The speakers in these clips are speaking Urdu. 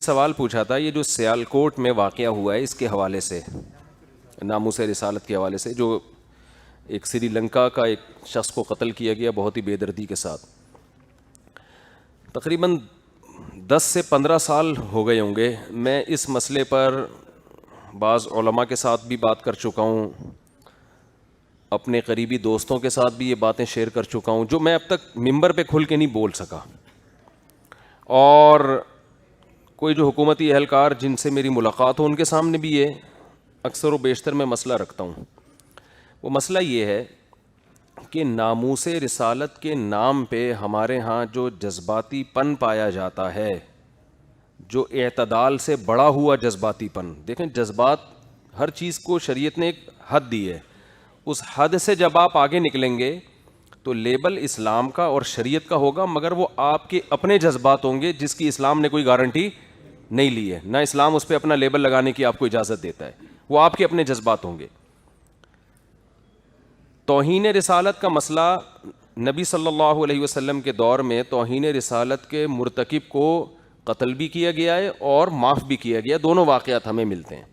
سوال پوچھا تھا، یہ جو سیالکوٹ میں واقعہ ہوا ہے اس کے حوالے سے، ناموس رسالت کے حوالے سے، جو ایک سری لنکا کا ایک شخص کو قتل کیا گیا بہت ہی بے دردی کے ساتھ. تقریباً 10 سے 15 سال ہو گئے ہوں گے. میں اس مسئلے پر بعض علماء کے ساتھ بھی بات کر چکا ہوں، اپنے قریبی دوستوں کے ساتھ بھی یہ باتیں شیئر کر چکا ہوں جو میں اب تک ممبر پہ کھل کے نہیں بول سکا. اور کوئی جو حکومتی اہلکار جن سے میری ملاقات ہو ان کے سامنے بھی یہ اکثر و بیشتر میں مسئلہ رکھتا ہوں. وہ مسئلہ یہ ہے کہ ناموس رسالت کے نام پہ ہمارے ہاں جو جذباتی پن پایا جاتا ہے، جو اعتدال سے بڑا ہوا جذباتی پن، دیکھیں جذبات، ہر چیز کو شریعت نے ایک حد دی ہے، اس حد سے جب آپ آگے نکلیں گے تو لیبل اسلام کا اور شریعت کا ہوگا، مگر وہ آپ کے اپنے جذبات ہوں گے جس کی اسلام نے کوئی گارنٹی نہیں لی ہے، نہ اسلام اس پہ اپنا لیبل لگانے کی آپ کو اجازت دیتا ہے، وہ آپ کے اپنے جذبات ہوں گے. توہین رسالت کا مسئلہ نبی صلی اللہ علیہ وسلم کے دور میں توہین رسالت کے مرتکب کو قتل بھی کیا گیا ہے اور معاف بھی کیا گیا. دونوں واقعات ہمیں ملتے ہیں.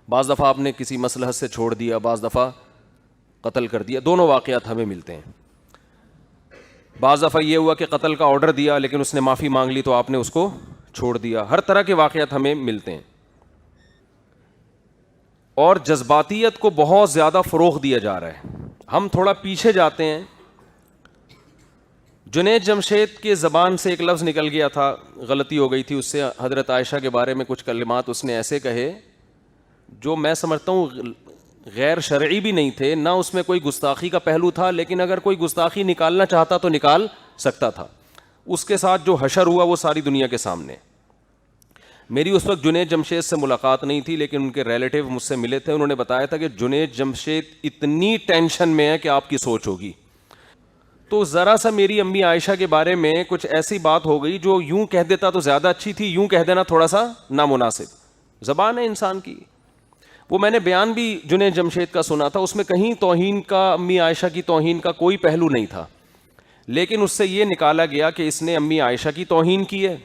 بعض دفعہ آپ نے کسی مصلحت سے چھوڑ دیا، بعض دفعہ قتل کر دیا، دونوں واقعات ہمیں ملتے ہیں. بعض دفعہ یہ ہوا کہ قتل کا آرڈر دیا لیکن اس نے معافی مانگ لی تو آپ نے اس کو چھوڑ دیا. ہر طرح کے واقعات ہمیں ملتے ہیں. اور جذباتیت کو بہت زیادہ فروغ دیا جا رہا ہے. ہم تھوڑا پیچھے جاتے ہیں. جنید جمشید کے زبان سے ایک لفظ نکل گیا تھا، غلطی ہو گئی تھی اس سے، حضرت عائشہ کے بارے میں کچھ کلمات اس نے ایسے کہے جو میں سمجھتا ہوں غیر شرعی بھی نہیں تھے، نہ اس میں کوئی گستاخی کا پہلو تھا، لیکن اگر کوئی گستاخی نکالنا چاہتا تو نکال سکتا تھا. اس کے ساتھ جو حشر ہوا وہ ساری دنیا کے سامنے. میری اس وقت جنید جمشید سے ملاقات نہیں تھی لیکن ان کے ریلیٹیو مجھ سے ملے تھے. انہوں نے بتایا تھا کہ جنید جمشید اتنی ٹینشن میں ہے کہ آپ کی سوچ ہوگی. تو ذرا سا میری امی عائشہ کے بارے میں کچھ ایسی بات ہو گئی جو یوں کہہ دیتا تو زیادہ اچھی تھی، یوں کہہ دینا تھوڑا سا نامناسب. زبان ہے انسان کی. وہ میں نے بیان بھی جنید جمشید کا سنا تھا، اس میں کہیں توہین کا، امی عائشہ کی توہین کا کوئی پہلو نہیں تھا، لیکن اس سے یہ نکالا گیا کہ اس نے امی عائشہ کی توہین کی ہے،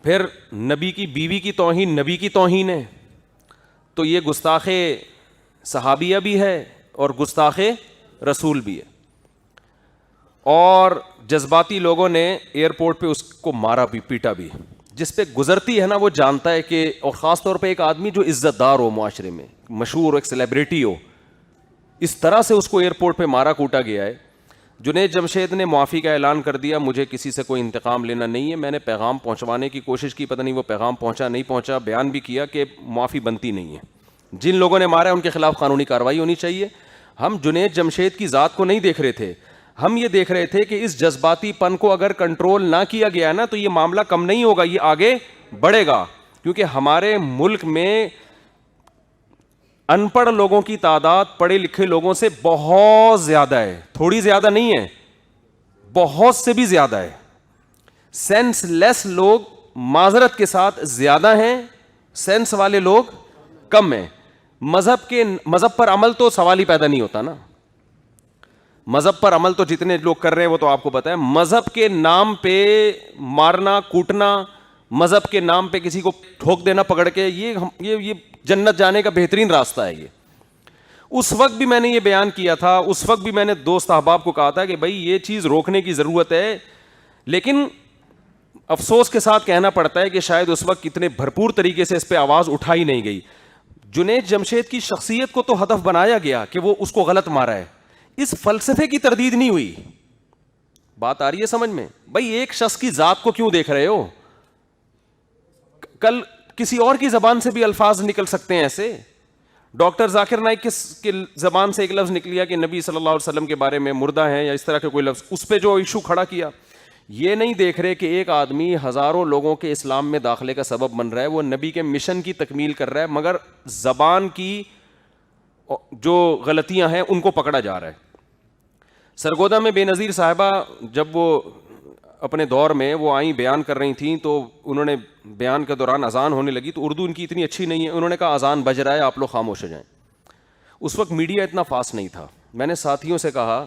پھر نبی کی بیوی کی توہین نبی کی توہین ہے، تو یہ گستاخ صحابیہ بھی ہے اور گستاخ رسول بھی ہے. اور جذباتی لوگوں نے ایئرپورٹ پہ اس کو مارا بھی، پیٹا بھی. جس پہ گزرتی ہے نا وہ جانتا ہے کہ، اور خاص طور پہ ایک آدمی جو عزت دار ہو، معاشرے میں مشہور ہو، ایک سیلیبریٹی ہو، اس طرح سے اس کو ایئرپورٹ پہ مارا کوٹا گیا ہے. جنید جمشید نے معافی کا اعلان کر دیا، مجھے کسی سے کوئی انتقام لینا نہیں ہے. میں نے پیغام پہنچوانے کی کوشش کی، پتہ نہیں وہ پیغام پہنچا نہیں پہنچا. بیان بھی کیا کہ معافی بنتی نہیں ہے، جن لوگوں نے مارا ہے ان کے خلاف قانونی کارروائی ہونی چاہیے. ہم جنید جمشید کی ذات کو نہیں دیکھ رہے تھے، ہم یہ دیکھ رہے تھے کہ اس جذباتی پن کو اگر کنٹرول نہ کیا گیا نا تو یہ معاملہ کم نہیں ہوگا، یہ آگے بڑھے گا. کیونکہ ہمارے ملک میں ان پڑھ لوگوں کی تعداد پڑھے لکھے لوگوں سے بہت زیادہ ہے، تھوڑی زیادہ نہیں ہے، بہت سے بھی زیادہ ہے. سینس لیس لوگ معذرت کے ساتھ زیادہ ہیں، سینس والے لوگ کم ہیں. مذہب پر عمل تو سوال ہی پیدا نہیں ہوتا نا. مذہب پر عمل تو جتنے لوگ کر رہے ہیں وہ تو آپ کو پتہ ہے. مذہب کے نام پہ مارنا کوٹنا، مذہب کے نام پہ کسی کو ٹھوک دینا پکڑ کے، یہ جنت جانے کا بہترین راستہ ہے. یہ اس وقت بھی میں نے یہ بیان کیا تھا، اس وقت بھی میں نے دوست احباب کو کہا تھا کہ بھائی یہ چیز روکنے کی ضرورت ہے. لیکن افسوس کے ساتھ کہنا پڑتا ہے کہ شاید اس وقت اتنے بھرپور طریقے سے اس پہ آواز اٹھائی نہیں گئی. جنید جمشید کی شخصیت کو تو ہدف بنایا گیا کہ وہ اس کو غلط مارا ہے، اس فلسفے کی تردید نہیں ہوئی. بات آ رہی ہے سمجھ میں؟ بھائی ایک شخص کی ذات کو کیوں دیکھ رہے ہو؟ کل کسی اور کی زبان سے بھی الفاظ نکل سکتے ہیں ایسے. ڈاکٹر ذاکر نائک کی زبان سے ایک لفظ نکلیا کہ نبی صلی اللہ علیہ وسلم کے بارے میں مردہ ہیں یا اس طرح کے کوئی لفظ، اس پہ جو ایشو کھڑا کیا. یہ نہیں دیکھ رہے کہ ایک آدمی ہزاروں لوگوں کے اسلام میں داخلے کا سبب بن رہا ہے، وہ نبی کے مشن کی تکمیل کر رہا ہے، مگر زبان کی جو غلطیاں ہیں ان کو پکڑا جا رہا ہے. سرگودا میں بے نظیر صاحبہ جب وہ اپنے دور میں وہ آئیں بیان کر رہی تھیں تو انہوں نے بیان کے دوران اذان ہونے لگی تو اردو ان کی اتنی اچھی نہیں ہے، انہوں نے کہا اذان بج رہا ہے آپ لوگ خاموش ہو جائیں. اس وقت میڈیا اتنا فاسٹ نہیں تھا. میں نے ساتھیوں سے کہا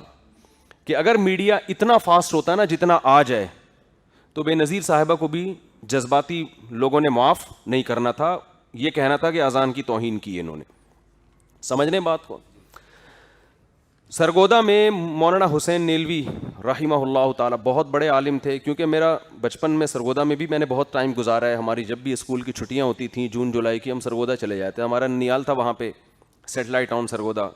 کہ اگر میڈیا اتنا فاسٹ ہوتا نا جتنا آج ہے تو بے نظیر صاحبہ کو بھی جذباتی لوگوں نے معاف نہیں کرنا تھا, یہ کہنا تھا کہ اذان کی توہین کی انہوں نے. سمجھنے بات کو. سرگودا میں مولانا حسین نیلوی رحمہ اللہ تعالیٰ بہت بڑے عالم تھے, کیونکہ میرا بچپن میں سرگودا میں بھی میں نے بہت ٹائم گزارا ہے. ہماری جب بھی اسکول کی چھٹیاں ہوتی تھیں جون جولائی کی, ہم سرگودا چلے جاتے. ہمارا ننیال تھا وہاں پہ, سیٹلائٹ ٹاؤن سرگودا.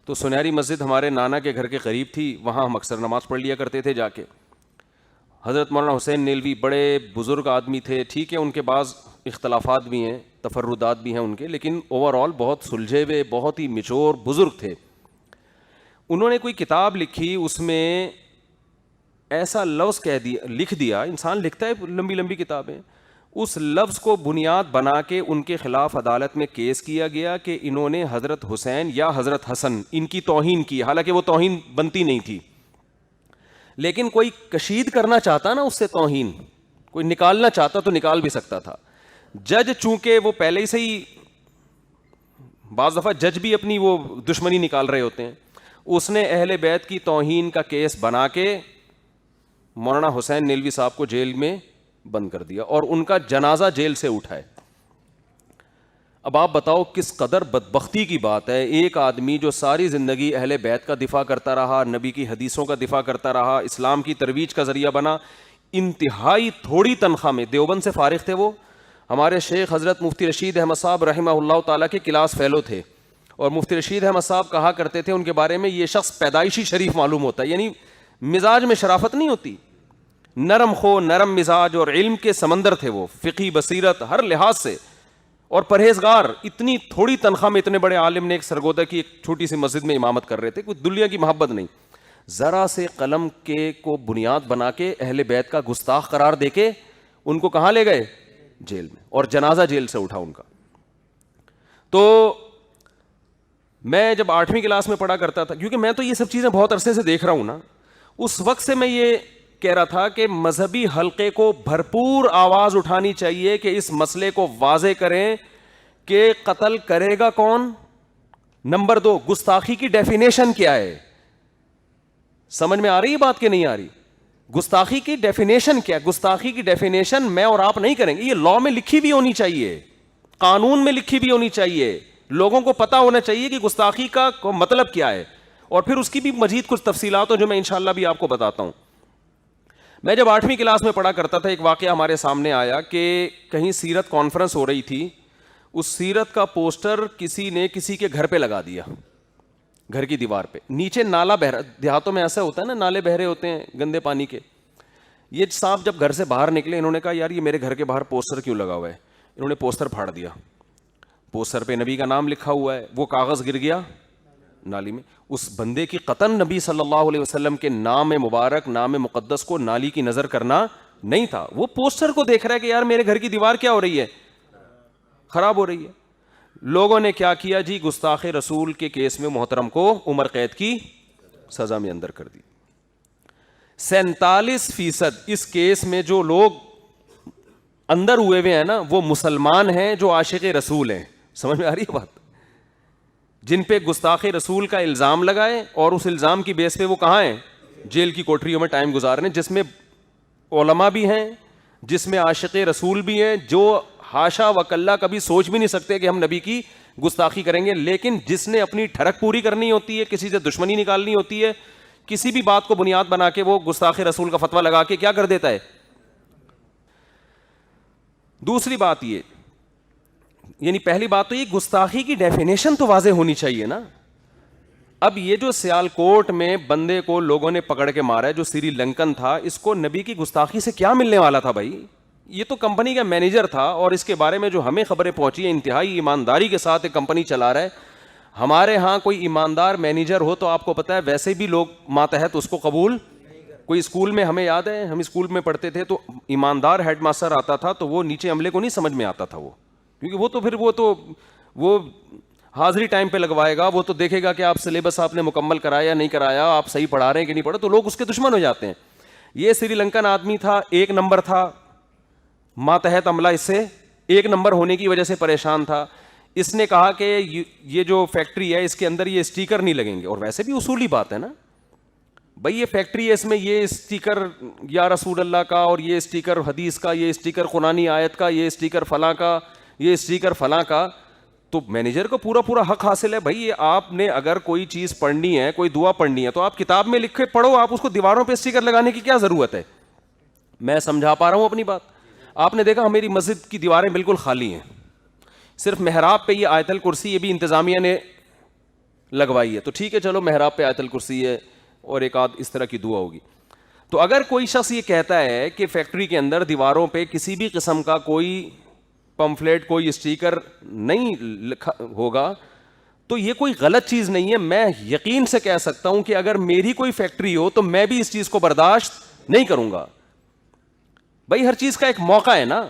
تو سنہری مسجد ہمارے نانا کے گھر کے قریب تھی, وہاں ہم اکثر نماز پڑھ لیا کرتے تھے جا کے. حضرت مولانا حسین نیلوی بڑے بزرگ آدمی تھے, ٹھیک ہے ان کے بعض اختلافات بھی ہیں, تفردات بھی ہیں ان کے, لیکن اوور آل بہت سلجھے ہوئے, بہت ہی میچور بزرگ تھے. انہوں نے کوئی کتاب لکھی, اس میں ایسا لفظ لکھ دیا, انسان لکھتا ہے لمبی لمبی کتابیں, اس لفظ کو بنیاد بنا کے ان کے خلاف عدالت میں کیس کیا گیا کہ انہوں نے حضرت حسین یا حضرت حسن ان کی توہین کی, حالانکہ وہ توہین بنتی نہیں تھی. لیکن کوئی کشید کرنا چاہتا نا اس سے توہین, کوئی نکالنا چاہتا تو نکال بھی سکتا تھا. جج چونکہ وہ پہلے ہی سے ہی, بعض دفعہ جج بھی اپنی وہ دشمنی نکال رہے ہوتے ہیں, اس نے اہل بیت کی توہین کا کیس بنا کے مولانا حسین نیلوی صاحب کو جیل میں بند کر دیا اور ان کا جنازہ جیل سے اٹھائے. اب آپ بتاؤ کس قدر بدبختی کی بات ہے, ایک آدمی جو ساری زندگی اہل بیت کا دفاع کرتا رہا, نبی کی حدیثوں کا دفاع کرتا رہا, اسلام کی ترویج کا ذریعہ بنا, انتہائی تھوڑی تنخواہ میں, دیوبند سے فارغ تھے وہ, ہمارے شیخ حضرت مفتی رشید احمد صاحب رحمہ اللہ تعالیٰ کے کلاس فیلو تھے, اور مفتی رشید احمد صاحب کہا کرتے تھے ان کے بارے میں, یہ شخص پیدائشی شریف معلوم ہوتا ہے, یعنی مزاج میں شرافت نہیں ہوتی, نرم خو, نرم مزاج اور علم کے سمندر تھے وہ, فقہی بصیرت ہر لحاظ سے, اور پرہیزگار. اتنی تھوڑی تنخواہ میں اتنے بڑے عالم نے ایک سرگودا کی ایک چھوٹی سی مسجد میں امامت کر رہے تھے, کوئی دنیا کی محبت نہیں, ذرا سے قلم کے کو بنیاد بنا کے اہل بیت کا گستاخ قرار دے کے ان کو کہاں لے گئے, جیل میں, اور جنازہ جیل سے اٹھا ان کا. تو میں جب 8ویں کلاس میں پڑھا کرتا تھا, کیونکہ میں تو یہ سب چیزیں بہت عرصے سے دیکھ رہا ہوں نا, اس وقت سے میں یہ کہہ رہا تھا کہ مذہبی حلقے کو بھرپور آواز اٹھانی چاہیے کہ اس مسئلے کو واضح کریں کہ قتل کرے گا کون, نمبر 2 گستاخی کی ڈیفینیشن کیا ہے. سمجھ میں آ رہی ہے بات کہ نہیں آ رہی؟ گستاخی کی ڈیفینیشن کیا ہے؟ گستاخی کی ڈیفینیشن میں اور آپ نہیں کریں گے, یہ لاء میں لکھی بھی ہونی چاہیے, قانون میں لکھی بھی ہونی چاہیے, لوگوں کو پتا ہونا چاہیے کہ گستاخی کا مطلب کیا ہے, اور پھر اس کی بھی مزید کچھ تفصیلات ہوں جو میں انشاءاللہ بھی آپ کو بتاتا ہوں. میں جب 8ویں کلاس میں پڑھا کرتا تھا, ایک واقعہ ہمارے سامنے آیا کہ کہیں سیرت کانفرنس ہو رہی تھی, اس سیرت کا پوسٹر کسی نے کسی کے گھر پہ لگا دیا, گھر کی دیوار پہ, نیچے نالا بہ رہا, دیہاتوں میں ایسا ہوتا ہے نا, نالے بہ رہے ہوتے ہیں گندے پانی کے. یہ صاحب جب گھر سے باہر نکلے, انہوں نے کہا یار یہ میرے گھر کے باہر پوسٹر کیوں لگا ہوا ہے, انہوں نے پوسٹر پھاڑ دیا, پوسٹر پہ نبی کا نام لکھا ہوا ہے, وہ کاغذ گر گیا نالی میں. اس بندے کی قطعاً نبی صلی اللہ علیہ وسلم کے نام مبارک, نام مقدس کو نالی کی نظر کرنا نہیں تھا, وہ پوسٹر کو دیکھ رہا ہے کہ یار میرے گھر کی دیوار کیا ہو رہی ہے, خراب ہو رہی ہے. لوگوں نے کیا کیا جی, گستاخ رسول کے کیس میں محترم کو عمر قید کی سزا میں اندر کر دی. 47% اس کیس میں جو لوگ اندر ہوئے ہوئے ہیں نا, وہ مسلمان ہیں جو عاشق رسول ہیں. سمجھ میں آ رہی ہے بات؟ جن پہ گستاخ رسول کا الزام لگائے اور اس الزام کی بیس پہ وہ کہاں ہیں, جیل کی کوٹریوں میں ٹائم گزار رہے ہیں, جس میں علماء بھی ہیں, جس میں عاشق رسول بھی ہیں, جو حاشا و کلا کبھی سوچ بھی نہیں سکتے کہ ہم نبی کی گستاخی کریں گے, لیکن جس نے اپنی ٹھڑک پوری کرنی ہوتی ہے, کسی سے دشمنی نکالنی ہوتی ہے, کسی بھی بات کو بنیاد بنا کے وہ گستاخ رسول کا فتویٰ لگا کے کیا کر دیتا ہے. دوسری بات یہ, یعنی پہلی بات تو یہ گستاخی کی ڈیفینیشن تو واضح ہونی چاہیے نا. اب یہ جو سیالکوٹ میں بندے کو لوگوں نے پکڑ کے مارا ہے, جو سری لنکن تھا, اس کو نبی کی گستاخی سے کیا ملنے والا تھا بھائی؟ یہ تو کمپنی کا مینیجر تھا, اور اس کے بارے میں جو ہمیں خبریں پہنچی ہیں, انتہائی ایمانداری کے ساتھ ایک کمپنی چلا رہا ہے. ہمارے ہاں کوئی ایماندار مینیجر ہو تو آپ کو پتا ہے ویسے بھی لوگ ماتحت اس کو قبول. کوئی اسکول میں, ہمیں یاد ہے ہم اسکول میں پڑھتے تھے, تو ایماندار ہیڈ ماسٹر آتا تھا تو وہ نیچے عملے کو نہیں سمجھ میں آتا تھا, وہ کیونکہ وہ تو پھر وہ حاضری ٹائم پہ لگوائے گا, وہ تو دیکھے گا کہ آپ سلیبس آپ نے مکمل کرایا یا نہیں کرایا, آپ صحیح پڑھا رہے ہیں کہ نہیں پڑھا, تو لوگ اس کے دشمن ہو جاتے ہیں. یہ سری لنکن آدمی تھا, 1 نمبر تھا, ماتحت عملہ اس سے 1 نمبر ہونے کی وجہ سے پریشان تھا. اس نے کہا کہ یہ جو فیکٹری ہے اس کے اندر یہ اسٹیکر نہیں لگیں گے, اور ویسے بھی اصولی بات ہے نا, بھائی یہ فیکٹری ہے, اس میں یہ اسٹیکر یا رسول اللہ کا, اور یہ اسٹیکر حدیث کا, یہ اسٹیکر قرآنی آیت کا, یہ اسٹیکر فلاں کا, یہ اسٹیکر فلاں کا. تو مینیجر کو پورا پورا حق حاصل ہے. بھائی یہ آپ نے اگر کوئی چیز پڑھنی ہے, کوئی دعا پڑھنی ہے, تو آپ کتاب میں لکھ کے پڑھو, آپ اس کو دیواروں پہ اسٹیکر لگانے کی کیا ضرورت ہے؟ میں سمجھا پا رہا ہوں اپنی بات؟ آپ نے دیکھا ہماری مسجد کی دیواریں بالکل خالی ہیں, صرف محراب پہ یہ آیت الکرسی یہ بھی انتظامیہ نے لگوائی ہے. تو ٹھیک ہے چلو محراب پہ آیت الکرسی ہے اور ایک آدھ اس طرح کی دعا ہوگی. تو اگر کوئی شخص یہ کہتا ہے کہ فیکٹری کے اندر دیواروں پہ کسی بھی قسم کا کوئی پمفلیٹ, کوئی اسٹیکر نہیں لکھا ہوگا, تو یہ کوئی غلط چیز نہیں ہے. میں یقین سے کہہ سکتا ہوں کہ اگر میری کوئی فیکٹری ہو تو میں بھی اس چیز کو برداشت نہیں کروں گا. بھائی ہر چیز کا ایک موقع ہے نا.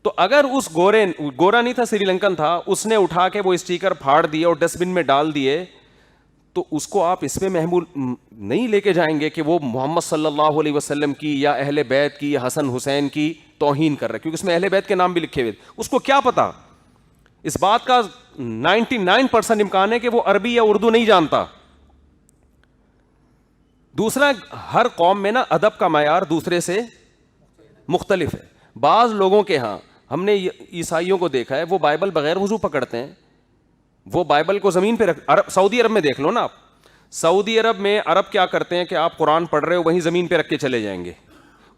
تو اگر اس گورا نہیں تھا, سری لنکن تھا, اس نے اٹھا کے وہ اسٹیکر پھاڑ دیے اور ڈسٹ بن میں ڈال دیے, تو اس کو آپ اس میں محمول نہیں لے کے جائیں گے کہ وہ محمد صلی اللہ علیہ وسلم کی یا اہل بیت کی یا حسن حسین کی توہین کر رہے, کیونکہ اس میں اہل بیت کے نام بھی لکھے ہوئے. اس کو کیا پتا؟ اس بات کا 99% امکان ہے کہ وہ عربی یا اردو نہیں جانتا. دوسرا, ہر قوم میں نا ادب کا معیار دوسرے سے مختلف ہے. بعض لوگوں کے ہاں, ہم نے عیسائیوں کو دیکھا ہے, وہ بائبل بغیر وضو پکڑتے ہیں. وہ بائبل کو زمین پہ رکھ, سعودی عرب میں دیکھ لو نا آپ, سعودی عرب میں عرب کیا کرتے ہیں کہ آپ قرآن پڑھ رہے ہو وہیں زمین پہ رکھ کے چلے جائیں گے.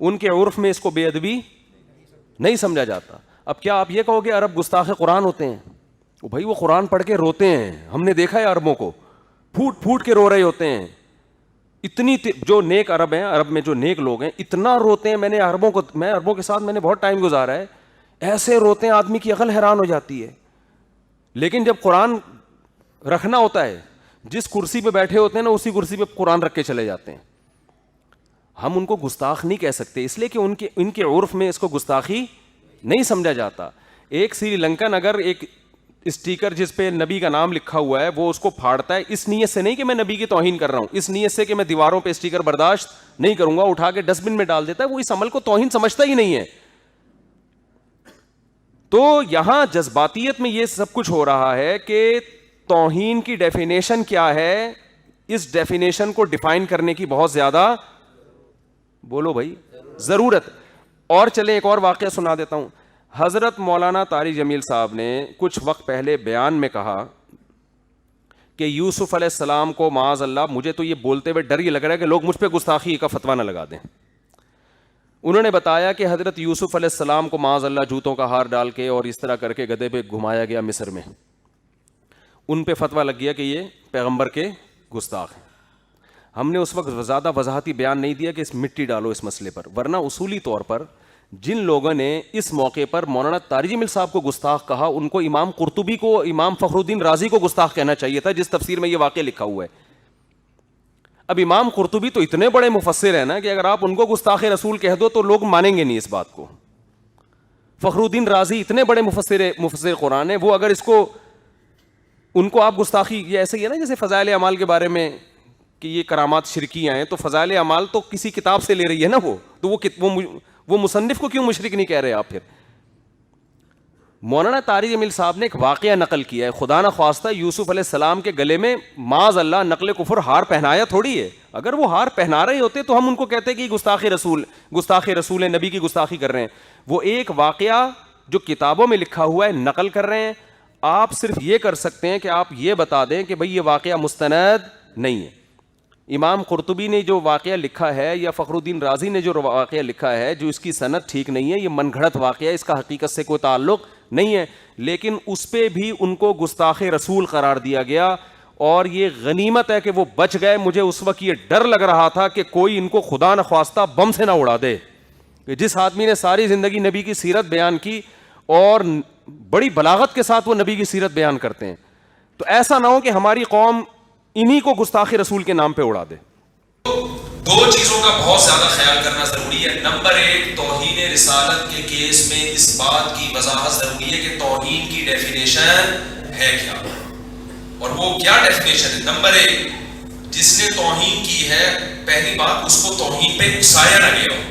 ان کے عرف میں اس کو بے ادبی نہیں سمجھا جاتا. اب کیا آپ یہ کہو گے عرب گستاخ قرآن ہوتے ہیں؟ بھائی وہ قرآن پڑھ کے روتے ہیں, ہم نے دیکھا ہے عربوں کو پھوٹ پھوٹ کے رو رہے ہوتے ہیں. اتنی جو نیک عرب ہیں, عرب میں جو نیک لوگ ہیں اتنا روتے ہیں. میں عربوں کے ساتھ میں نے بہت ٹائم گزارا ہے, ایسے روتے ہیں آدمی کی عقل حیران ہو جاتی ہے. لیکن جب قرآن رکھنا ہوتا ہے, جس کرسی پہ بیٹھے ہوتے ہیں نا اسی کرسی پہ قرآن رکھ کے چلے جاتے ہیں. ہم ان کو گستاخ نہیں کہہ سکتے, اس لیے کہ ان کے عرف میں اس کو گستاخی نہیں سمجھا جاتا. ایک سری لنکن اگر ایک اسٹیکر جس پہ نبی کا نام لکھا ہوا ہے وہ اس کو پھاڑتا ہے, اس نیت سے نہیں کہ میں نبی کی توہین کر رہا ہوں, اس نیت سے کہ میں دیواروں پہ اسٹیکر برداشت نہیں کروں گا, اٹھا کے ڈسٹ بن میں ڈال دیتا ہے, وہ اس عمل کو توہین سمجھتا ہی نہیں ہے. تو یہاں جذباتیت میں یہ سب کچھ ہو رہا ہے کہ توہین کی ڈیفینیشن کیا ہے, اس ڈیفینیشن کو ڈیفائن کرنے کی بہت زیادہ بولو بھائی ضرورت. اور چلیں ایک اور واقعہ سنا دیتا ہوں. حضرت مولانا طارق جمیل صاحب نے کچھ وقت پہلے بیان میں کہا کہ یوسف علیہ السلام کو معاذ اللہ, مجھے تو یہ بولتے ہوئے ڈر یہ لگ رہا ہے کہ لوگ مجھ پہ گستاخی کا فتویٰ نہ لگا دیں. انہوں نے بتایا کہ حضرت یوسف علیہ السلام کو معاذ اللہ جوتوں کا ہار ڈال کے اور اس طرح کر کے گدھے پہ گھمایا گیا مصر میں. ان پہ فتویٰ لگ گیا کہ یہ پیغمبر کے گستاخ ہیں. ہم نے اس وقت زیادہ وضاحتی بیان نہیں دیا کہ اس مٹی ڈالو اس مسئلے پر, ورنہ اصولی طور پر جن لوگوں نے اس موقع پر مولانا طارق جمیل صاحب کو گستاخ کہا, ان کو امام قرطبی کو, امام فخر الدین رازی کو گستاخ کہنا چاہیے تھا, جس تفسیر میں یہ واقعہ لکھا ہوا ہے. اب امام قرطبی تو اتنے بڑے مفسر ہیں نا کہ اگر آپ ان کو گستاخ رسول کہہ دو تو لوگ مانیں گے نہیں اس بات کو. فخر الدین رازی اتنے بڑے مفسر قرآن ہیں, وہ اگر اس کو ان کو آپ گستاخی, یہ ایسے ہی ہے نا جیسے فضائل اعمال کے بارے میں کہ یہ کرامات شرکیاں ہیں, تو فضائل اعمال تو کسی کتاب سے لے رہی ہے نا تو وہ مصنف کو کیوں مشرک نہیں کہہ رہے آپ پھر؟ مولانا طارق جمیل صاحب نے ایک واقعہ نقل کیا ہے. خدا نہ خواستہ یوسف علیہ السلام کے گلے میں معاذ اللہ نقل کفر ہار پہنایا تھوڑی ہے. اگر وہ ہار پہنا رہے ہوتے تو ہم ان کو کہتے کہ گستاخ رسول نبی کی گستاخی کر رہے ہیں. وہ ایک واقعہ جو کتابوں میں لکھا ہوا ہے نقل کر رہے ہیں. آپ صرف یہ کر سکتے ہیں کہ آپ یہ بتا دیں کہ بھئی یہ واقعہ مستند نہیں ہے. امام قرطبی نے جو واقعہ لکھا ہے یا فخر الدین رازی نے جو واقعہ لکھا ہے, جو اس کی سند ٹھیک نہیں ہے, یہ من گھڑت واقعہ ہے, اس کا حقیقت سے کوئی تعلق نہیں ہے, لیکن اس پہ بھی ان کو گستاخ رسول قرار دیا گیا. اور یہ غنیمت ہے کہ وہ بچ گئے. مجھے اس وقت یہ ڈر لگ رہا تھا کہ کوئی ان کو خدا نہ خواستہ بم سے نہ اڑا دے, کہ جس آدمی نے ساری زندگی نبی کی سیرت بیان کی اور بڑی بلاغت کے ساتھ وہ نبی کی سیرت بیان کرتے ہیں, تو ایسا نہ ہو کہ ہماری قوم انہی کو گستاخ رسول کے نام پہ اڑا دے. دو چیزوں کا بہت زیادہ خیال کرنا ضروری ہے. نمبر ایک, توہین رسالت کے کیس میں اس بات کی وضاحت ضروری ہے کہ توہین کی ڈیفینیشن ہے کیا, اور وہ کیا ڈیفینیشن ہے. نمبر ایک, جس نے توہین کی ہے, پہلی بات اس کو توہین پہ اکسایا نہ گیا ہو.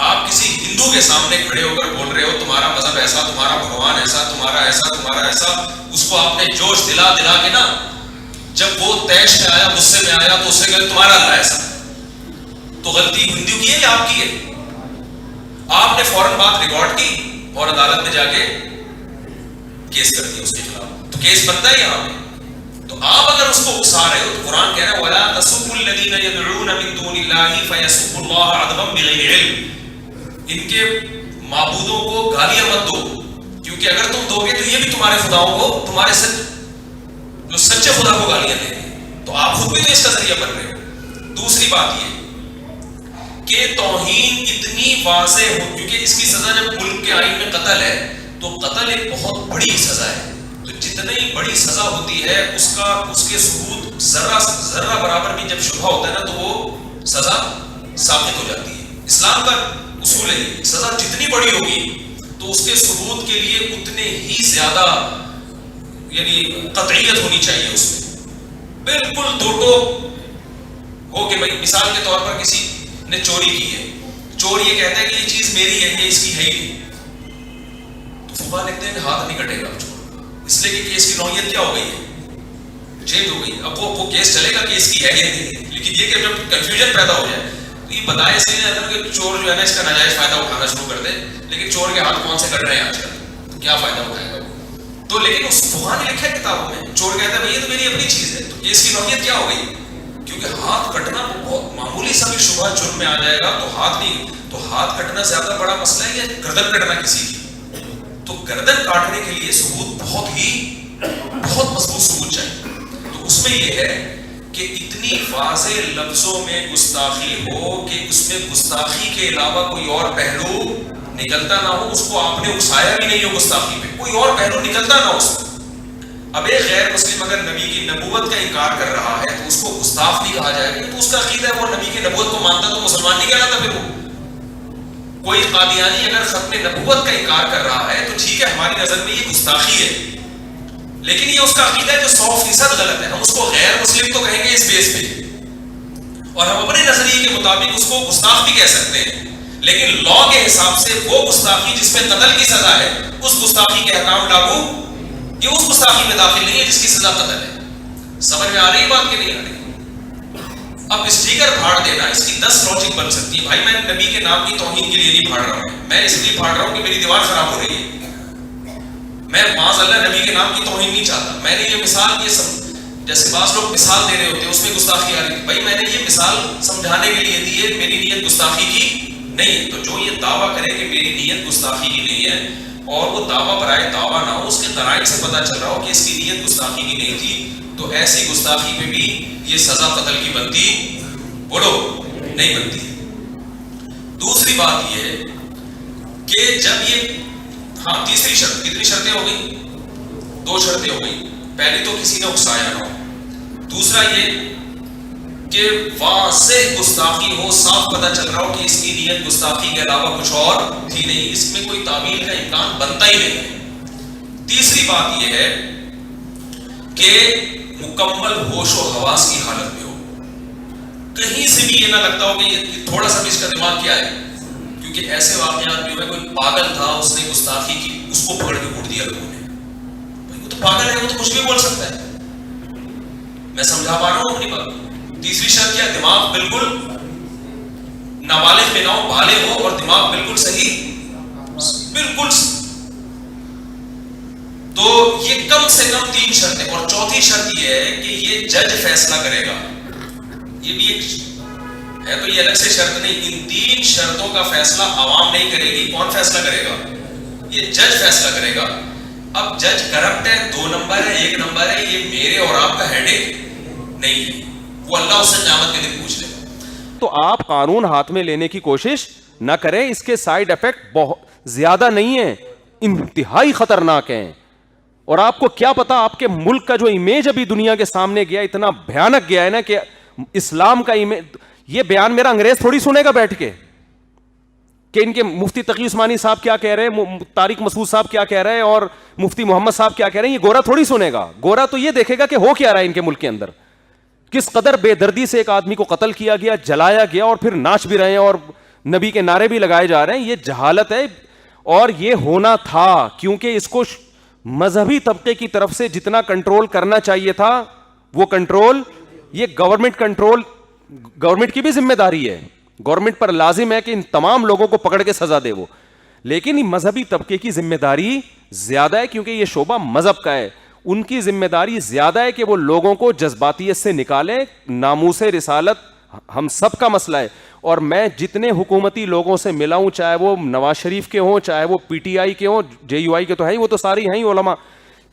آپ کسی ہندو کے سامنے کھڑے ہو کر بول رہے ہو تمہارا مذہب ایسا, تمہارا بھگوان ایسا, تمہارا ایسا, تمہارا ایسا, اس کو آپ نے جوش دلا کے نا جب وہ تیش میں آیا, غصے میں آیا, تو اس نے کہا تمہارا اللہ ایسا. تو غلطی ہندو کی ہے یا آپ کی ہے؟ آپ نے فوراً بات ریکارڈ کی اور عدالت میں جا کے کیس کر دیا اس کے خلاف. تو کیس بنتا ہے یہاں پہ. تو آپ اگر اس کو اکسا رہے ہو تو قرآن کہہ رہا ہے وَلَا تَسُبُّوا الَّذِينَ يَدْعُونَ مِن دُونِ اللَّهِ فَيَسُبُّوا اللَّهَ عَدْوًا بِغَيْرِ عِلْمٍ. ان کے معبودوں کو گالیاں مت دو, کیونکہ اگر تم دو گے تو یہ بھی تمہارے خداؤں کو, تمہارے جو سچے خدا کو گالیاں دیں گے. تو آپ خود بھی تو اس کا ذریعہ بن رہے ہو. دوسری بات یہ کہ توہین اتنی واضح ہو, کیونکہ اس کی سزا جب ملک کے آئین میں قتل ہے تو قتل ایک بہت بڑی سزا ہے. تو جتنی بڑی سزا ہوتی ہے اس کے ثبوت ذرہ برابر بھی جب شبہ ہوتا ہے نا تو وہ سزا ثابت ہو جاتی ہے. اسلام کا اصول ہے سزا جتنی بڑی ہوگی تو اس کے ثبوت کے لیے اتنے ہی زیادہ یعنی قطعیت ہونی چاہیے اس میں. بالکل دو ٹوک ہو کہ بھائی مثال کے طور پر کسی نے چوری کی ہے, چور یہ کہتا ہے کہ یہ چیز میری ہے, یہ اس کی ہے ہی نہیں, تو فقہا لکھتے ہیں کہ ہاتھ نہیں کٹے گا چور, اس لیے کہ کیس کی نوعیت کیا ہو گئی ہے, چینج ہو گئی. اب وہ کیس چلے گا کہ اس کی ہے یا نہیں, لیکن یہ کہ جب کنفیوژن پیدا ہو جائے تو یہ بتائے اس لیے جاتا ہے کہ چور جو ہے نا اس کا ناجائز فائدہ اٹھانا شروع کر دے, لیکن چور کے ہاتھ کون سے کٹ رہے ہیں آج کل, کیا فائدہ اٹھائے گا. تو لیکن اس فقہا نے لکھا ہے کتابوں میں, چور کہتا ہے بھائی یہ تو میری اپنی چیز ہے, تو کیس کی نوعیت کیا ہو گئی, کیونکہ ہاتھ کٹنا بہت معمولی سا بھی شبہ جرم میں آ جائے گا تو ہاتھ نہیں, تو ہاتھ کٹنا زیادہ بڑا مسئلہ ہے یا گردن کٹنا کسی کی. تو گردن کاٹنے کے لیے ثبوت بہت مضبوط ثبوت چاہیے. تو اس میں یہ ہے کہ اتنی واضح لفظوں میں گستاخی ہو کہ اس میں گستاخی کے علاوہ کوئی اور پہلو نکلتا نہ ہو, اس کو آپ نے اکسایا بھی نہیں ہو گستاخی پہ, کوئی اور پہلو نکلتا نہ ہو اس میں. اب ایک غیر مسلم اگر نبی کی نبوت کا انکار کر رہا ہے تو اس کو گستاخ نہیں کہا جائے گا, تو اس کا عقیدہ ہے, وہ نبی کی نبوت کو مانتا تو مسلمان نہیں کہلاتا. پھر وہ کوئی قادیانی اگر ختم نبوت کا انکار کر رہا ہے تو ٹھیک ہے, ہماری نظر میں یہ گستاخی ہے, لیکن یہ اس کا عقیدہ ہے جو 100% غلط ہے. ہم اس کو غیر مسلم تو کہیں گے اس بیس پہ, اور ہم اپنے نظریے کے مطابق اس کو گستاخ بھی کہہ سکتے ہیں, لیکن لا کے حساب سے وہ گستاخی جس میں قتل کی سزا ہے اس گستاخی کے احکام لاگو یہ اس گستاخی میں داخل نہیں ہے جس کی سزا قتل ہے. سمجھ میں آ رہی ہے بات کہ نہیں آ رہی؟ اب اسٹیکر پھاڑ دینا, اس کی 10 لاجک بن سکتی ہے. بھائی میں نبی کے نام کی توہین کے لیے نہیں پھاڑ رہا ہوں, میں اس لیے پھاڑ رہا ہوں کہ میری دیوار خراب ہو رہی ہے. میں معاذ اللہ نبی کے نام کی توہین نہیں چاہتا. میں نے یہ مثال جیسے بعض لوگ مثال دے رہے ہوتے ہیں اس میں گستاخی آ رہی ہے, بھائی میں نے یہ مثال سمجھانے کے لیے دی ہے, میری نیت گستاخی کی نہیں ہے. تو جو یہ دعویٰ کرے کہ میری نیت گستاخی کی نہیں ہے اور وہ دعویٰ برائے دعویٰ نہ ہو, اس کے قرائن سے پتہ چل رہا ہو کہ اس کی نیت گستاخی کی نہیں تھی, تو ایسی گستاخی پہ بھی یہ سزا قتل کی بنتی, بولو نہیں بنتی. دوسری بات یہ کہ جب یہ تیسری شرط, کتنی شرطیں ہو گئی, 2 شرطیں ہو گئی. پہلی تو کسی نے اکسایا نہ ہو, دوسرا یہ کہ واضح گستاخی ہو, صاف پتہ چل رہا ہو کہ اس کی نیت گستاخی کے علاوہ کچھ اور تھی نہیں, اس میں کوئی تعویل کا امکان بنتا ہی نہیں ہے. تیسری بات یہ ہے کہ مکمل ہوش و حواس کی حالت میں ہو, کہیں سے بھی یہ نہ لگتا ہو کہ یہ تھوڑا سا بھی اس کا دماغ کیا ہے, کیونکہ ایسے واقعات بھی ہوئے, کوئی پاگل تھا اس نے گستاخی کی, اس کو پکڑ کے کوٹ دیا لوگوں نے, بھائی وہ تو پاگل ہے, وہ تو کچھ بھی بول سکتا ہے. میں سمجھا پا رہا ہوں اپنی بات. تیسری شرط کیا, دماغ بالکل نابالغ میں نہ ہو, بالغ ہو اور دماغ بالکل صحیح, بالکل. تو یہ کم سے کم 3 شرطیں. اور چوتھی شرط یہ ہے کہ یہ جج فیصلہ کرے گا. یہ بھی ایک ہے, تو یہ الگ سے شرط نہیں, ان 3 شرطوں کا فیصلہ عوام نہیں کرے گی. کون فیصلہ کرے گا؟ یہ جج فیصلہ کرے گا. اب جج کرپٹ ہے, 2 نمبر ہے, 1 نمبر ہے, یہ میرے اور آپ کا ہیڈک نہیں ہے, وہ اللہ اس سے قیامت کے دن پوچھ لے گا. تو آپ قانون ہاتھ میں لینے کی کوشش نہ کریں, اس کے سائیڈ ایفیکٹ بہت زیادہ نہیں ہیں, انتہائی خطرناک ہیں. اور آپ کو کیا پتا, آپ کے ملک کا جو امیج ابھی دنیا کے سامنے گیا اتنا بھیانک گیا ہے نا کہ اسلام کا امیج, یہ بیان میرا انگریز تھوڑی سنے گا بیٹھ کے کہ ان کے مفتی تقی عثمانی صاحب کیا کہہ رہے ہیں, طارق مسعود صاحب کیا کہہ رہے ہیں, اور مفتی محمد صاحب کیا کہہ رہے ہیں. یہ گورا تھوڑی سنے گا. گورا تو یہ دیکھے گا کہ ہو کیا رہا ہے ان کے ملک کے اندر, کس قدر بے دردی سے ایک آدمی کو قتل کیا گیا, جلایا گیا, اور پھر ناچ بھی رہے ہیں اور نبی کے نعرے بھی لگائے جا رہے ہیں. یہ جہالت ہے, اور یہ ہونا تھا کیونکہ اس کو مذہبی طبقے کی طرف سے جتنا کنٹرول کرنا چاہیے تھا وہ کنٹرول, یہ گورنمنٹ کنٹرول, گورنمنٹ کی بھی ذمہ داری ہے, گورنمنٹ پر لازم ہے کہ ان تمام لوگوں کو پکڑ کے سزا دے وہ, لیکن مذہبی طبقے کی ذمہ داری زیادہ ہے کیونکہ یہ شعبہ مذہب کا ہے. ان کی ذمہ داری زیادہ ہے کہ وہ لوگوں کو جذباتیت سے نکالیں. ناموس رسالت ہم سب کا مسئلہ ہے, اور میں جتنے حکومتی لوگوں سے ملا ہوں, چاہے وہ نواز شریف کے ہوں, چاہے وہ پی ٹی آئی کے ہوں, جے یو آئی کے تو ہے ہی, وہ تو ساری ہیں ہی علماء,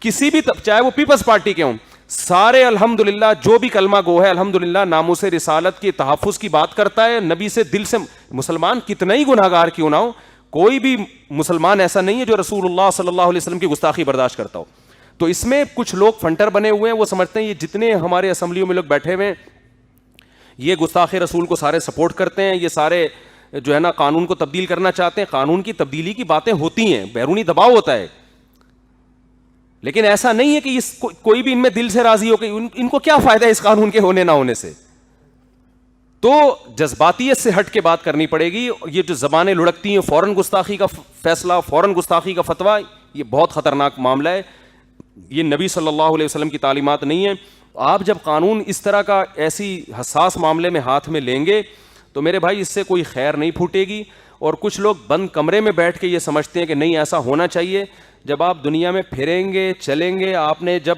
کسی بھی چاہے وہ پیپلز پارٹی کے ہوں, سارے الحمدللہ جو بھی کلمہ گو ہے الحمدللہ ناموس رسالت کے تحفظ کی بات کرتا ہے, نبی سے دل سے. مسلمان کتنا ہی گناہ گار کیوں نہ ہو, کوئی بھی مسلمان ایسا نہیں ہے جو رسول اللہ صلی اللہ علیہ وسلم کی گستاخی برداشت کرتا ہو. تو اس میں کچھ لوگ فنٹر بنے ہوئے ہیں, وہ سمجھتے ہیں یہ جتنے ہمارے اسمبلیوں میں لوگ بیٹھے ہوئے ہیں یہ گستاخ رسول کو سارے سپورٹ کرتے ہیں, یہ سارے جو ہے نا قانون کو تبدیل کرنا چاہتے ہیں. قانون کی تبدیلی کی باتیں ہوتی ہیں, بیرونی دباؤ ہوتا ہے, لیکن ایسا نہیں ہے کہ کوئی بھی ان میں دل سے راضی ہو کہ ان کو کیا فائدہ ہے اس قانون کے ہونے نہ ہونے سے. تو جذباتیت سے ہٹ کے بات کرنی پڑے گی. یہ جو زبانیں لڑکتی ہیں, فوراً گستاخی کا فیصلہ, فوراً گستاخی کا فتویٰ, یہ بہت خطرناک معاملہ ہے. یہ نبی صلی اللہ علیہ وسلم کی تعلیمات نہیں ہیں. آپ جب قانون اس طرح کا ایسی حساس معاملے میں ہاتھ میں لیں گے تو میرے بھائی اس سے کوئی خیر نہیں پھوٹے گی. اور کچھ لوگ بند کمرے میں بیٹھ کے یہ سمجھتے ہیں کہ نہیں ایسا ہونا چاہیے. جب آپ دنیا میں پھریں گے, چلیں گے, آپ نے جب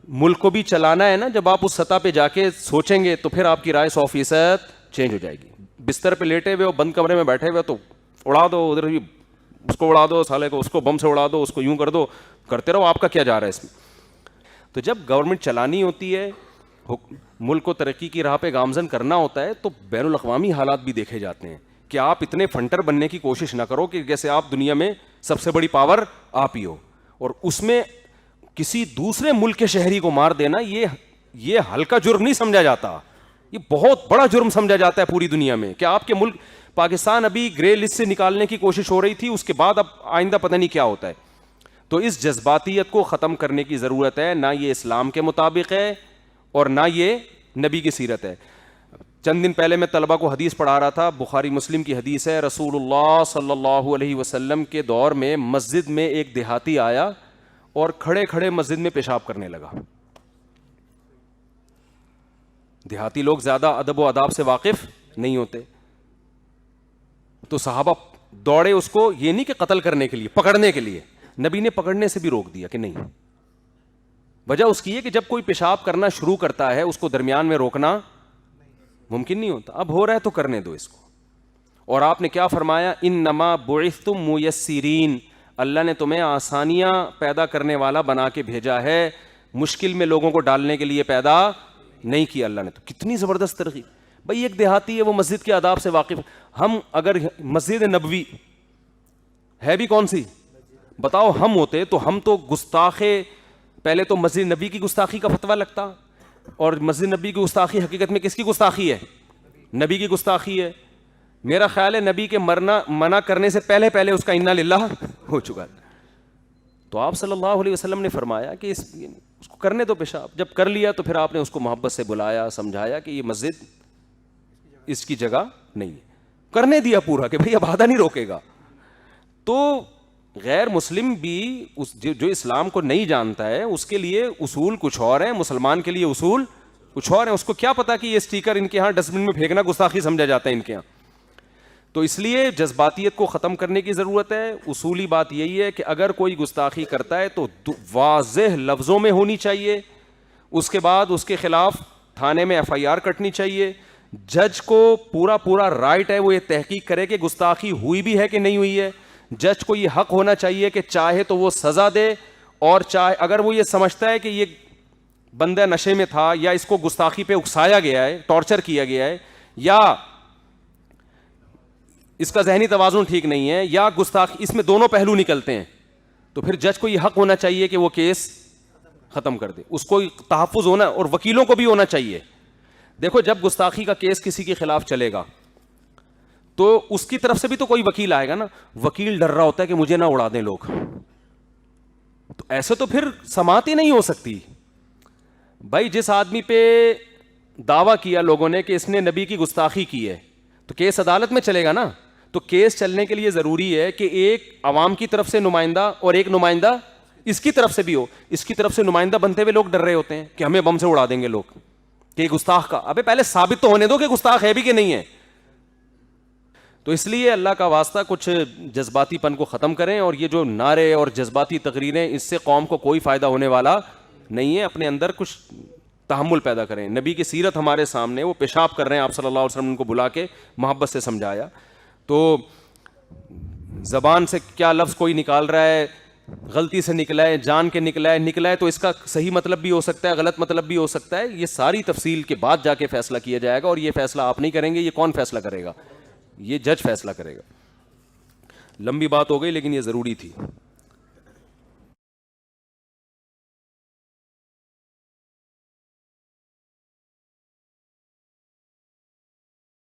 ملک کو بھی چلانا ہے نا, جب آپ اس سطح پہ جا کے سوچیں گے تو پھر آپ کی رائے 100% چینج ہو جائے گی. بستر پہ لیٹے ہوئے ہو, بند کمرے میں بیٹھے ہوئے, تو اڑا دو ادھر بھی, اس کو اڑا دو سالے کو, اس کو بم سے اڑا دو, اس کو یوں کر دو, کرتے رہو, آپ کا کیا جا رہا ہے اس میں. تو جب گورنمنٹ چلانی ہوتی ہے, ملک کو ترقی کی راہ پہ گامزن کرنا ہوتا ہے, تو بین الاقوامی حالات بھی دیکھے جاتے ہیں کہ آپ اتنے فنٹر بننے کی کوشش نہ کرو کہ جیسے آپ دنیا میں سب سے بڑی پاور آپ ہی ہو, اور اس میں کسی دوسرے ملک کے شہری کو مار دینا یہ ہلکا جرم نہیں سمجھا جاتا, یہ بہت بڑا جرم سمجھا جاتا ہے پوری دنیا میں. کہ آپ کے ملک پاکستان ابھی گرے لسٹ سے نکالنے کی کوشش ہو رہی تھی, اس کے بعد اب آئندہ پتہ نہیں کیا ہوتا ہے. تو اس جذباتیت کو ختم کرنے کی ضرورت ہے. نہ یہ اسلام کے مطابق ہے اور نہ یہ نبی کی سیرت ہے. چند دن پہلے میں طلبہ کو حدیث پڑھا رہا تھا, بخاری مسلم کی حدیث ہے. رسول اللہ صلی اللہ علیہ وسلم کے دور میں مسجد میں ایک دیہاتی آیا اور کھڑے کھڑے مسجد میں پیشاب کرنے لگا. دیہاتی لوگ زیادہ ادب و آداب سے واقف نہیں ہوتے, تو صحابہ دوڑے اس کو, یہ نہیں کہ قتل کرنے کے لیے, پکڑنے کے لیے. نبی نے پکڑنے سے بھی روک دیا کہ نہیں. وجہ اس کی ہے کہ جب کوئی پیشاب کرنا شروع کرتا ہے اس کو درمیان میں روکنا ممکن نہیں ہوتا. اب ہو رہا ہے تو کرنے دو اس کو. اور آپ نے کیا فرمایا, انما بعثتم میسرین, اللہ نے تمہیں آسانیاں پیدا کرنے والا بنا کے بھیجا ہے, مشکل میں لوگوں کو ڈالنے کے لیے پیدا نہیں کیا اللہ نے. تو کتنی زبردست ترغیب. بھائی ایک دیہاتی ہے, وہ مسجد کے آداب سے واقف. ہم اگر مسجد نبوی ہے بھی کون سی بتاؤ, ہم ہوتے تو ہم تو گستاخے, پہلے تو مسجد نبی کی گستاخی کا فتویٰ لگتا, اور مسجد نبی کی گستاخی حقیقت میں کس کی گستاخی ہے, نبی کی گستاخی ہے. میرا خیال ہے نبی کے منع کرنے سے پہلے پہلے اس کا انا للہ ہو چکا. تو آپ صلی اللہ علیہ وسلم نے فرمایا کہ اس کو کرنے دو پیشاب. جب کر لیا تو پھر آپ نے اس کو محبت سے بلایا, سمجھایا کہ یہ مسجد اس کی جگہ نہیں ہے, کرنے دیا پورا کہ بھئی اب آدھا نہیں روکے گا. تو غیر مسلم بھی جو اسلام کو نہیں جانتا ہے اس کے لیے اصول کچھ اور ہیں, مسلمان کے لیے اصول کچھ اور ہیں. اس کو کیا پتا کہ یہ اسٹیکر ان کے ہاں ڈسٹ بن میں پھینکنا گستاخی سمجھا جاتا ہے ان کے ہاں. تو اس لیے جذباتیت کو ختم کرنے کی ضرورت ہے. اصولی بات یہی ہے کہ اگر کوئی گستاخی کرتا ہے تو واضح لفظوں میں ہونی چاہیے, اس کے بعد اس کے خلاف تھانے میں FIR کٹنی چاہیے. جج کو پورا رائٹ ہے وہ یہ تحقیق کرے کہ گستاخی ہوئی بھی ہے کہ نہیں ہوئی ہے. جج کو یہ حق ہونا چاہیے کہ چاہے تو وہ سزا دے, اور چاہے اگر وہ یہ سمجھتا ہے کہ یہ بندہ نشے میں تھا یا اس کو گستاخی پہ اکسایا گیا ہے, ٹارچر کیا گیا ہے, یا اس کا ذہنی توازن ٹھیک نہیں ہے, یا گستاخی, اس میں دونوں پہلو نکلتے ہیں, تو پھر جج کو یہ حق ہونا چاہیے کہ وہ کیس ختم کر دے. اس کو تحفظ ہونا, اور وکیلوں کو بھی ہونا چاہیے. دیکھو جب گستاخی کا کیس کسی کے خلاف چلے گا تو اس کی طرف سے بھی تو کوئی وکیل آئے گا نا. وکیل ڈر رہا ہوتا ہے کہ مجھے نہ اڑا دیں لوگ, تو ایسے تو پھر سماعت ہی نہیں ہو سکتی. بھائی جس آدمی پہ دعویٰ کیا لوگوں نے کہ اس نے نبی کی گستاخی کی ہے, تو کیس عدالت میں چلے گا نا. تو کیس چلنے کے لیے ضروری ہے کہ ایک عوام کی طرف سے نمائندہ اور ایک نمائندہ اس کی طرف سے بھی ہو, اس کی طرف سے نمائندہ بنتے ہوئے لوگ ڈر رہے ہوتے ہیں کہ ہمیں بم سے اڑا دیں گے لوگ, کہ گستاخ کا, ابے پہلے ثابت تو ہونے دو کہ گستاخ ہے بھی کہ نہیں ہے. تو اس لیے اللہ کا واسطہ کچھ جذباتی پن کو ختم کریں, اور یہ جو نعرے اور جذباتی تقریریں, اس سے قوم کو کوئی فائدہ ہونے والا نہیں ہے. اپنے اندر کچھ تحمل پیدا کریں. نبی کی سیرت ہمارے سامنے, وہ پیشاب کر رہے ہیں, آپ صلی اللہ علیہ وسلم نے ان کو بلا کے محبت سے سمجھایا. تو زبان سے کیا لفظ کوئی نکال رہا ہے, غلطی سے نکلا ہے, جان کے نکلا ہے تو اس کا صحیح مطلب بھی ہو سکتا ہے, غلط مطلب بھی ہو سکتا ہے. یہ ساری تفصیل کے بعد جا کے فیصلہ کیا جائے گا, اور یہ فیصلہ آپ نہیں کریں گے. یہ کون فیصلہ کرے گا؟ یہ جج فیصلہ کرے گا. لمبی بات ہو گئی لیکن یہ ضروری تھی.